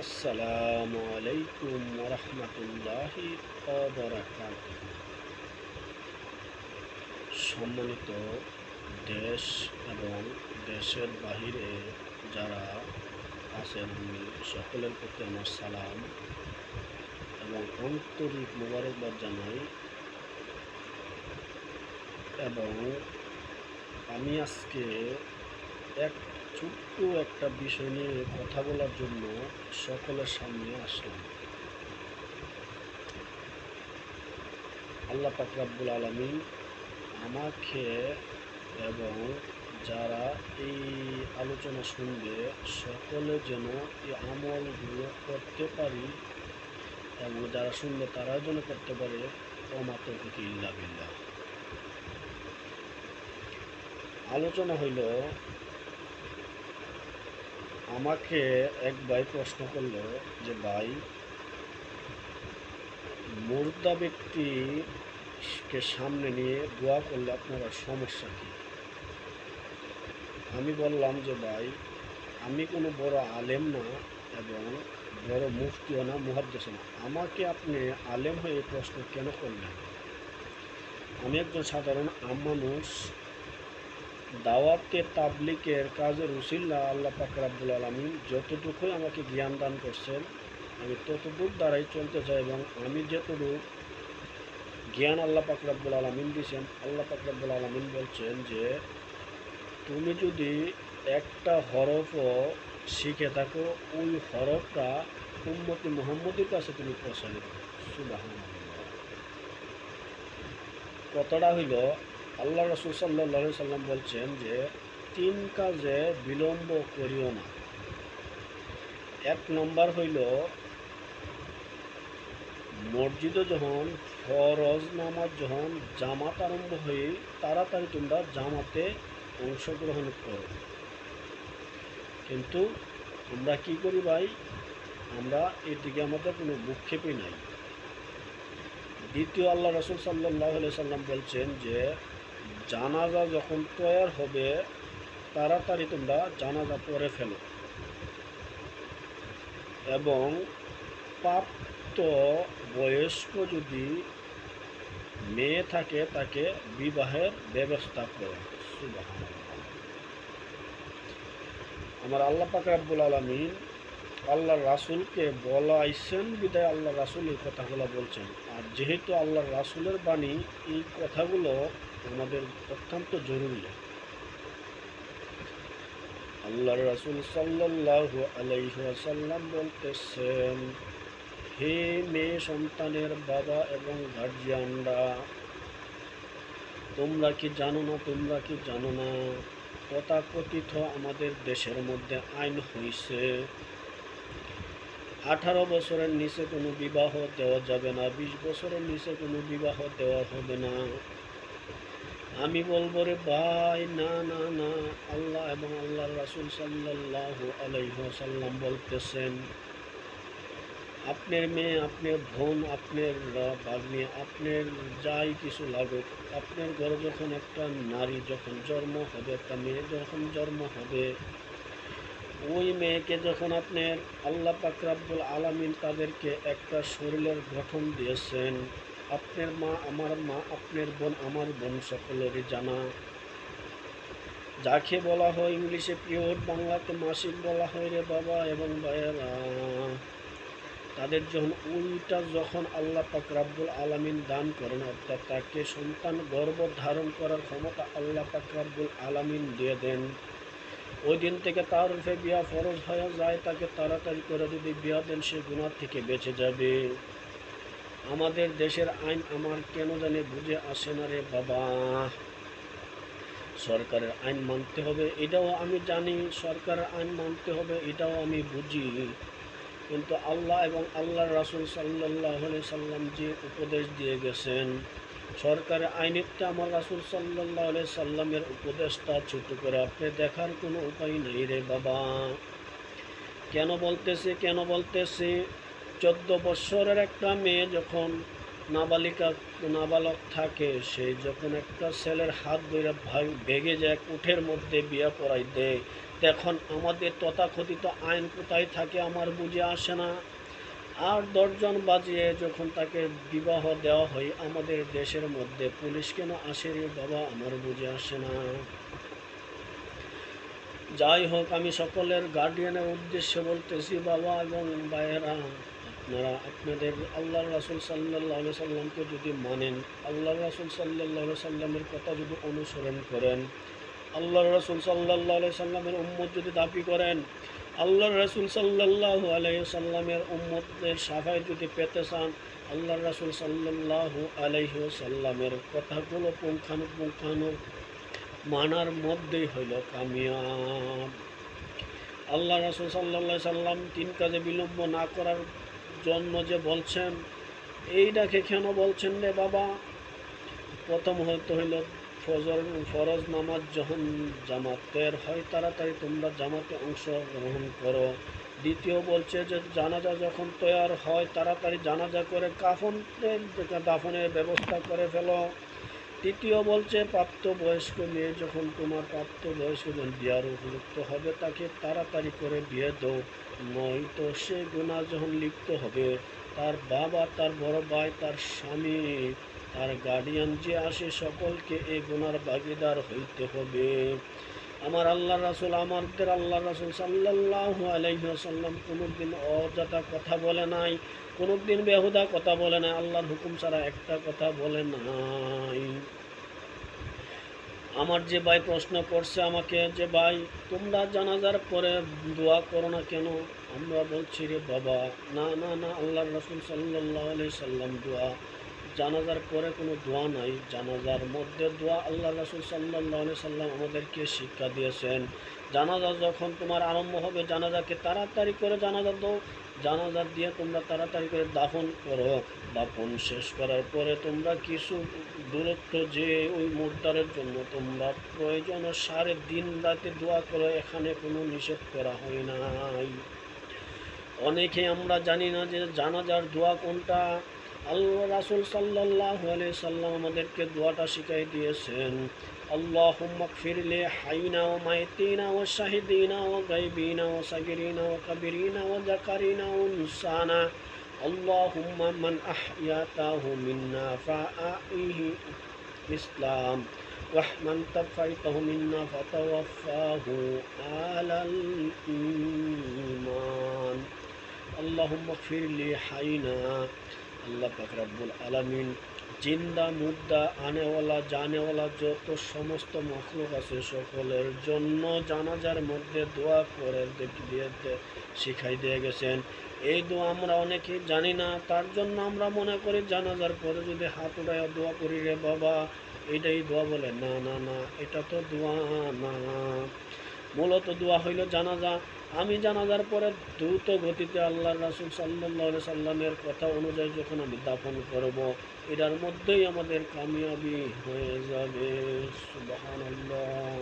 আসসালামু আলাইকুম ওরহমতুল্লাহি ওয়াবারাকাতুহু। সম্মানিত দেশ এবং দেশের বাহিরে যারা আছেন, আমি সকলের প্রতি আমার সালাম এবং আন্তরিক মোবারকবাদ জানাই। এবং আমি আজকে এক ছোট্ট একটা বিষয় নিয়ে কথা বলার জন্য সকলের সামনে আসলাম। আল্লাহ পাক রব্বুল আলামিন আমাকে এবং যারা এই আলোচনা শুনবে সকলে যেন এই আমলগুলো করতে পারি এবং যারা শুনবে তারাও যেন করতে পারে। ওমা তৌফিক ইল্লা বিল্লাহ। আলোচনা হইল, আমাকে এক ভাই প্রশ্ন করলো যে ভাই, মুর্দা ব্যক্তিকে সামনে নিয়ে দোয়া করলে আপনারা সমস্যা কী? আমি বললাম যে ভাই, আমি কোনো বড় আলেম না এবং বড় মুফতিও না, মুহাদ্দিসও না। আমাকে আপনি আলেম হয়ে প্রশ্ন কেন করলেন? আমি একজন সাধারণ মানুষ। দাওয়াতে তাবলিগের কাজের উসিলা আল্লাহ পাক রব্বুল আলামিন যতটুকুই আমাকে জ্ঞান দান করছেন, আমি ততটুক দ্বারাই চলতে চাই। এবং আমি যতটুকু জ্ঞান আল্লাহ পাক রব্বুল আলামিন দিয়েছেন, আল্লাহ পাক রব্বুল আলামিন বলছেন যে তুমি যদি একটা হরফও শিখে থাকো, ওই হরফটা উম্মতি মুহাম্মদের কাছে তুমি পৌঁছাবে। সুবহানাল্লাহ। কথাটা হইল, আল্লাহ রাসূল সাল্লাল্লাহু আলাইহি সাল্লাম বলছেন যে 3 কাজে বিলম্ব করিও না। এক নম্বর হইল, মসজিদে যখন ফরজ নামাজ যখন জামাত আরম্ভ হয়ে তাড়াতাড়ি তোমরা জামাতে অংশগ্রহণ করো। কিন্তু আমরা কি করি ভাই? আমরা এদিকে আমাদের কোনো ভূক্ষেপই নাই। দ্বিতীয়, আল্লাহ রাসূল সাল্লাল্লাহু আলাইহি সাল্লাম বলছেন যে জানাজা যখন তৈয়ার হবে তাড়াতাড়ি তোমরা জানাজা পড়ে ফেলো। এবং প্রাপ্ত বয়স্ক যদি মেয়ে থাকে তাকে বিবাহের ব্যবস্থা করো। সুবহানাল্লাহ। আমার আল্লাহ পাক রব্বুল আলামিন আল্লাহর রাসূলকে বলাইছেন বিদায় আল্লাহ রাসূল এই কথাগুলো বলছেন। আর যেহেতু আল্লাহর রাসূলের বাণী, এই কথাগুলো আমাদের অত্যন্ত জরুরি। আল্লাহর রাসূল সাল্লাল্লাহু আলাইহি ওয়াসাল্লাম বলতেছেন, হে মেয়ে সন্তানের বাবা এবং গার্জিয়ানরা, তোমরা কি জানো না তথাকথিত আমাদের দেশের মধ্যে আইন হইছে 18 বছরের নিচে কোনো বিবাহ দেওয়া যাবে না, 20 বছরের নিচে কোনো বিবাহ দেওয়া হবে না। আমি বলবো, রে ভাই, না না না, আল্লাহ এবং আল্লাহর রাসূল সাল্লাল্লাহু আলাইহি ওয়াসাল্লাম বলতেছেন, আপনার মেয়ে, আপনার বোন, আপনার ভাগ্নি, আপনার যাই কিছু লাগুক, আপনার ঘরে যখন একটা নারী যখন জন্ম হবে, একটা মেয়ে যখন জন্ম হবে, ওই মেয়েকে যখন আপনার আল্লাহ পাক রব্বুল আলামিন তাদেরকে একটা শরীরের গঠন দিয়েছেন, আপনার মা, আমার মা, আপনার বোন, আমার বোন, সকলেরই জানা। যাকে বলা হয় ইংলিশে পিরিয়ড, বাংলাতে মাসিক বলা হয় রে বাবা এবং ভাইয়েরা। তাদের যখন আল্লাহ পাক রব্বুল আলামিন দান করেন, অর্থাৎ তাকে সন্তান গর্ভ ধারণ করার ক্ষমতা আল্লাহ পাক রব্বুল আলামিন দিয়ে দেন, ওই দিন থেকে তার উপরে বিয়া ফরজ হয়ে যায়। তাকে তাড়াতাড়ি করে যদি বিয়া দেন, সে গুনাহ থেকে বেঁচে যাবে। আমাদের দেশের আইন আমার কেন জানি বুঝে আসে না রে বাবা। সরকারের আইন মানতে হবে, এটাও আমি জানি। সরকারের আইন মানতে হবে, এটাও আমি বুঝি। কিন্তু আল্লাহ এবং আল্লাহর রাসূল সাল্লাল্লাহু আলাইহি সাল্লাম যে উপদেশ দিয়ে গেছেন, সরকারের আইনের আমার রাসূল সাল্লাল্লাহু আলাইহি সাল্লামের উপদেশটা ছোট করে আপনি দেখার কোনো উপায় নেই রে বাবা। কেন বলতেছি 14 বৎসরের একটা মেয়ে যখন নাবালিকা নাবালক থাকে, সেই যখন একটা ছেলের হাত ধরে ভেগে যায় উঠের মধ্যে বিয়ে পড়াই দেয়, তখন আমাদের তথাকথিত আইন কোথায় থাকে আমার বুঝে আসে না। আর দশজন বাজিয়ে যখন তাকে বিবাহ দেওয়া হয় আমাদের দেশের মধ্যে, পুলিশ কেন আসে রে বাবা আমার বুঝে আসে না। যাই হোক, আমি সকলের গার্ডিয়ানের উদ্দেশ্যে বলতেছি বাবা এবং ভাইয়েরা, আপনারা আপনাদের আল্লাহ রাসূল সাল্লাল্লাহু সাল্লামকে যদি মানেন, আল্লাহ রাসূল সাল্লাল্লাহু সাল্লামের কথা যদি অনুসরণ করেন, আল্লাহ রাসূল সাল্লাল্লাহু সাল্লামের উম্মত যদি দাবি করেন, আল্লাহ রাসূল সাল্লাল্লাহু আলাইহি সাল্লামের উম্মতদের সাফাই যদি পেতে চান, আল্লাহ রাসূল সাল্লাল্লাহু আলাইহি সাল্লামের কথাগুলো পুঙ্খানুপুঙ্খানু মানার মধ্যেই হইল কামিয়াব। আল্লাহ রাসূল সাল্লাল্লাহু সাল্লাম তিন কাজে বিলম্ব না করার জন্য যে বলছেন, এইটাকে কেন বলছেন রে বাবা? প্রথম হইল ফরজ নামাজ যখন জামাতের হয় তাড়াতাড়ি তোমরা জামাতে অংশগ্রহণ করো। দ্বিতীয় বলছে যে জানাজা যখন তৈয়ার হয় তাড়াতাড়ি জানাজা করে দাফনের ব্যবস্থা করে ফেলো। তৃতীয় বলছে প্রাপ্তবয়স্ক মেয়ে যখন তোমার প্রাপ্তবয়স্ক বিয়ার উপযুক্ত হবে তাকে তাড়াতাড়ি করে বিয়ে দাও, নয়তো সে গুনাহ যখন লিপ্ত হবে তার বাবা, তার বড় ভাই, তার স্বামী, তার গার্ডিয়ান যে আসে সকলকে এই গুনার ভাগিদার হইতে হবে। আমার আল্লাহ রাসূল, আমাদের আল্লাহ রাসূল সাল্লাল্লাহু আলাইহি ওয়াসাল্লাম কোনোদিন অযথা কথা বলে নাই, কোনোদিন বেহুদা কথা বলে নাই, আল্লাহর হুকুম ছাড়া একটা কথা বলে নাই। আমার যে ভাই প্রশ্ন করছে আমাকে যে ভাই তোমরা জানাজার পরে দোয়া করো না কেন? আমরা বলছি রে বাবা, না না না, আল্লাহর রাসূল সাল্লাল্লাহু আলাইহি সাল্লাম দোয়া, জানাজার পরে কোনো দোয়া নাই। জানাজার মধ্যে দোয়া আল্লাহ রাসূল সাল্লাল্লাহু আলাইহি সাল্লাম আমাদেরকে শিক্ষা দিয়েছেন। জানাজা যখন তোমার আরম্ভ হবে, জানাজাকে তাড়াতাড়ি করে জানাজা দাও, জানাজা দিয়ে তোমরা তাড়াতাড়ি করে দাফন করো। দাফন শেষ করার পরে তোমরা কিছু দূরত্ব যে ওই মুর্দারের জন্য তোমরা প্রয়োজন সারে দিন রাতে দোয়া করো, এখানে কোনো নিষেধ করা হয় নাই। অনেকে আমরা জানি না যে জানাজার দোয়া কোনটা। আল্লাহ রাসূল সাল্লাল্লাহু আলাইহি সাল্লাম আমাদেরকে দোয়াটা শিখাই দিয়েছেন, আল্লাহুম্মা গফির লি হাইনা ওয়া মাইতিনা ওয়া শাহিদিনা ওয়া গায়বিনা ওয়া সাগিরিনা ওয়া কাবিরিনা ওয়া যাকারিনা ওয়া উনসানা, আল্লাহুম্মা মান আহইয়াতাহু মিন্না ফাআইহি ইসলাম ওয়া মান তাওফাইতাহু মিন্না ফাতাওয়াফাহু আলাল ঈমান। আল্লাহুম্মা গফির লি হাইনা, আল্লাহ পাক রব্বুল আলামিন জিন্দা মুর্দা আনেওয়ালা জানেওয়ালা যত সমস্ত মখলুক আছে সকলের জন্য জানাজার মধ্যে দোয়া করে শিখাই দিয়ে গেছেন। এই দোয়া আমরা অনেকেই জানি না, তার জন্য আমরা মনে করি জানাজার পরে যদি হাত উঠায় দোয়া করি রে বাবা এইটাই দোয়া বলে। না না না, এটা তো দোয়া না। মূলত দোয়া হইল জানাজা। আমি জানাজার পরে দ্রুত গতিতে আল্লাহ রাসূল সাল্লাল্লাহু আলাইহি সাল্লামের কথা অনুযায়ী যখন আমি দাফন করব, এটার মধ্যেই আমাদের কামিয়াবি হয়ে যাবে। সুবহানাল্লাহ।